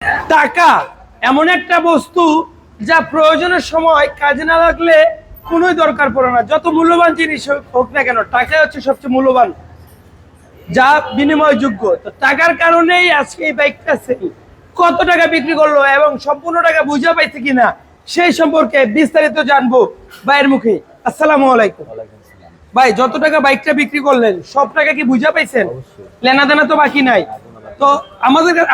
টাকা এমন একটা বস্তু যা প্রয়োজনের সময় কাজে না লাগলে কোনোই দরকার পড়ে না। যত মূল্যবান জিনিস হোক না কেন, টাকাই হচ্ছে সবচেয়ে মূল্যবান, যা বিনিময়যোগ্য। তো টাকার কারণেই আজকে এই বাইকটা সেল। কত টাকা বিক্রি করলো এবং সম্পূর্ণ টাকা বুঝা পাইছে কিনা সেই সম্পর্কে বিস্তারিত জানবো ভাইয়ের মুখে। আসসালামু আলাইকুম। ভাই, যত টাকা বাইকটা বিক্রি করলেন সব টাকা কি বুঝা পাইছেন? লেনা দেনা তো বাকি নাই তো?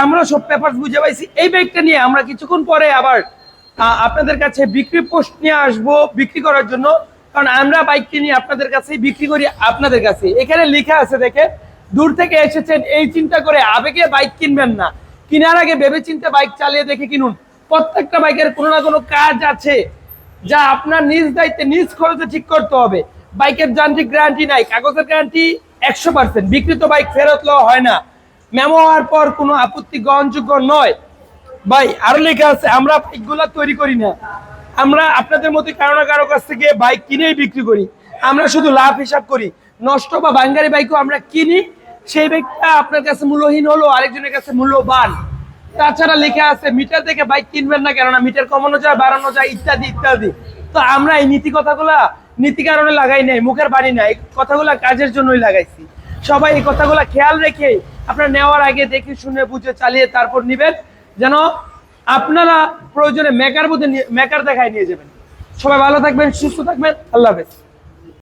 আমরা সব পেপার বুঝে পাইছি। এই বাইকটা নিয়ে আমরা কিছুক্ষণ পরে আবার আপনাদের কাছে বিক্রি পোস্ট নিয়ে আসবো বিক্রি করার জন্য, কারণ আমরা বাইক কিনি আপনাদের কাছে, বিক্রি করি আপনাদের কাছে। এখানে লেখা আছে দেখে, দূর থেকে এসেছেন এই চিন্তা করে আবেগে বাইক কিনবেন না, কেনার আগে ভেবে চিন্তে বাইক চালিয়ে দেখে কিনুন। প্রত্যেকটা বাইকের কোনো না কোনো কাজ আছে যা আপনার নিজ দায়িত্বে নিজ খরচে ঠিক করতে হবে। বাইকের যান্ত্রিক গ্যারান্টি নাই, কাগজের গ্যারান্টি 100%। বিক্রিত বাইক ফেরত লওয়া হয় না, মেমো হওয়ার পর কোনো আপত্তি গ্রহণযোগ্য নয়। ভাই আরো লেখা আছে, আমরা বাইকগুলা তৈরি করি না, আমরা আপনাদের মতো কারো না কারো কাছ থেকে বাইক কিনেই বিক্রি করি। আমরা শুধু লাভ হিসাব করি। নষ্ট বা বাঙ্গারি বাইকও আমরা কিনি, সেই বাইকটা আপনার কাছে মূল্যহীন হলো, আরেকজনের কাছে মূল্যবান। তাছাড়া লেখা আছে মিটার দেখে বাইক কিনবেন না, কেননা মিটার কমানো যায়, বাড়ানো যায়, ইত্যাদি ইত্যাদি। তো আমরা এই নীতি কারণে লাগাই নাই, মুখের বাণী নাই, কথাগুলা কাজের জন্যই লাগাইছি। সবাই এই কথাগুলা খেয়াল রেখে আপনারা নেওয়ার আগে দেখে শুনে বুঝে চালিয়ে তারপর নিবেন, যেন আপনারা প্রয়োজনে মেকার দেখায় নিয়ে যাবেন। সবাই ভালো থাকবেন, সুস্থ থাকবেন। আল্লাহ হাফেজ।